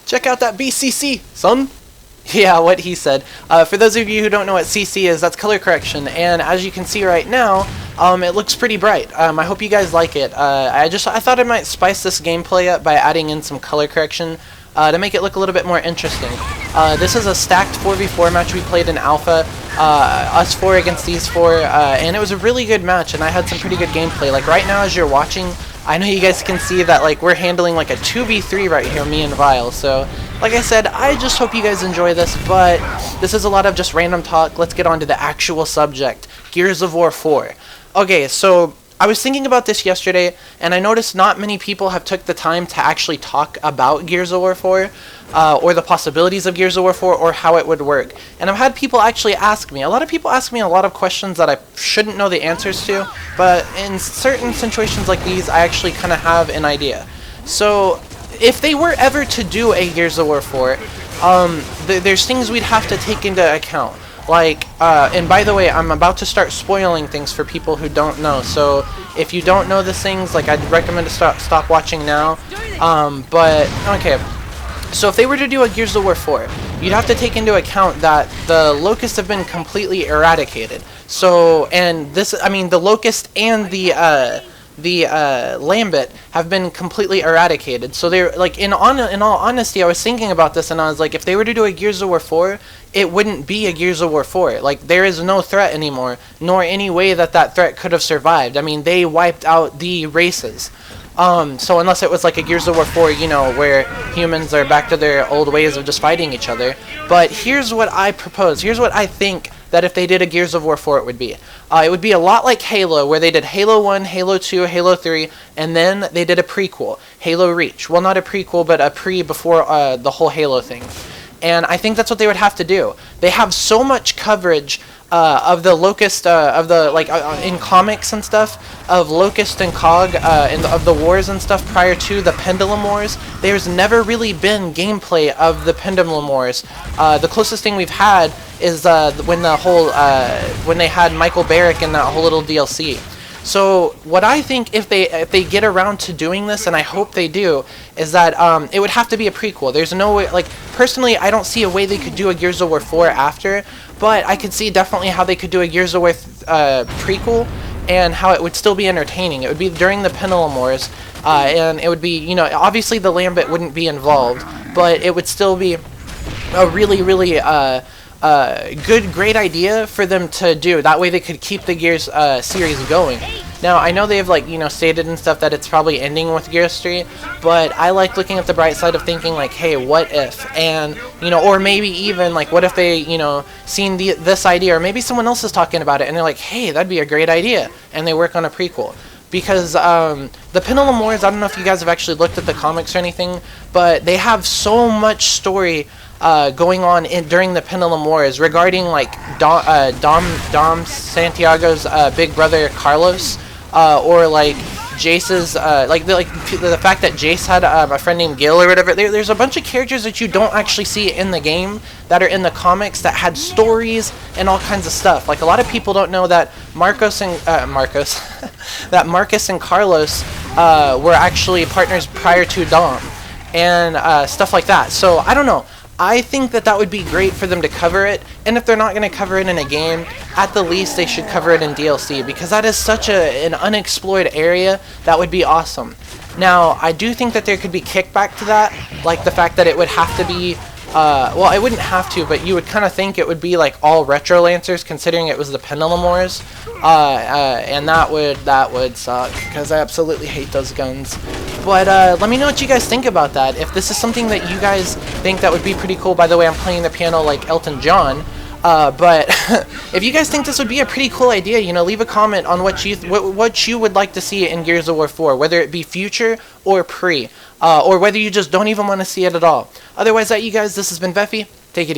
Check out that BCC, son. Yeah, what he said. For those of you who don't know what CC is, that's color correction, and as you can see right now, it looks pretty bright. I hope you guys like it. I thought I might spice this gameplay up by adding in some color correction to make it look a little bit more interesting. This is a stacked 4v4 match we played in Alpha, us four against these four, and it was a really good match, and I had some pretty good gameplay. Like right now as you're watching, I know you guys can see that like we're handling like a 2v3 right here, me and Vile, so like I said, I just hope you guys enjoy this, but this is a lot of just random talk. Let's get on to the actual subject, Gears of War 4. Okay, so I was thinking about this yesterday, and I noticed not many people have took the time to actually talk about Gears of War 4, or the possibilities of Gears of War 4, or how it would work. And I've had people actually ask me, a lot of people ask me a lot of questions that I shouldn't know the answers to, but in certain situations like these, I actually kind of have an idea. So, if they were ever to do a Gears of War 4, there's things we'd have to take into account. Like, and by the way, I'm about to start spoiling things for people who don't know, so if you don't know these things, like, I'd recommend to stop watching now. But, okay, so if they were to do a Gears of War 4, you'd have to take into account that the Locusts have been completely eradicated. So, and this, I mean, the Locust and the Lambent have been completely eradicated. So they're like, in all honesty, I was thinking about this, and I was like, if they were to do a Gears of War 4, it wouldn't be a Gears of War 4. Like, there is no threat anymore, nor any way that that threat could have survived. I mean, they wiped out the races. So unless it was like a Gears of War 4, you know, where humans are back to their old ways of just fighting each other. But here's what I propose. Here's what I think that if they did a Gears of War 4 it would be. It would be a lot like Halo, where they did Halo 1, Halo 2, Halo 3, and then they did a prequel, Halo Reach. Well, not a prequel, but a before the whole Halo thing. And I think that's what they would have to do. They have so much coverage of the Locust, in comics and stuff, of Locust and Cog, of the wars and stuff prior to the Pendulum Wars. There's never really been gameplay of the Pendulum Wars. The closest thing we've had is when they had Michael Barrick in that whole little DLC. So what I think, if they get around to doing this, and I hope they do, is that it would have to be a prequel. There's no way, like, personally, I don't see a way they could do a Gears of War 4 after, but I could see definitely how they could do a Gears of War prequel, and how it would still be entertaining. It would be during the Pendulum Wars, and it would be, you know, obviously the Lambent wouldn't be involved, but it would still be a really, really great idea for them to do. That way they could keep the Gears series going. Now, I know they have, like, you know, stated and stuff that it's probably ending with Gears 3, but I like looking at the bright side of thinking, like, hey, what if? And, you know, or maybe even, like, what if they, you know, seen this idea, or maybe someone else is talking about it, and they're like, hey, that'd be a great idea, and they work on a prequel. Because the Pendulum Wars, I don't know if you guys have actually looked at the comics or anything, but they have so much story going on during the Pendulum Wars regarding, like, Dom Santiago's big brother Carlos, or like Jace's the fact that Jace had a friend named Gil or whatever. There's a bunch of characters that you don't actually see in the game that are in the comics that had stories and all kinds of stuff. Like, a lot of people don't know that Marcus and Carlos were actually partners prior to Dom, and stuff like that. So I don't know. I think that would be great for them to cover it, and if they're not going to cover it in a game, at the least they should cover it in DLC, because that is such an unexplored area. That would be awesome. Now, I do think that there could be kickback to that, like the fact that it would have to be, well, it wouldn't have to, but you would kind of think it would be like all Retro Lancers, considering it was the Pendulum Wars, and that would suck, because I absolutely hate those guns. But let me know what you guys think about that. If this is something that you guys think that would be pretty cool. By the way, I'm playing the piano like Elton John. But if you guys think this would be a pretty cool idea, you know, leave a comment on what you would like to see in Gears of War 4, whether it be future or pre, or whether you just don't even want to see it at all. Otherwise, you guys, this has been Veffy. Take it easy.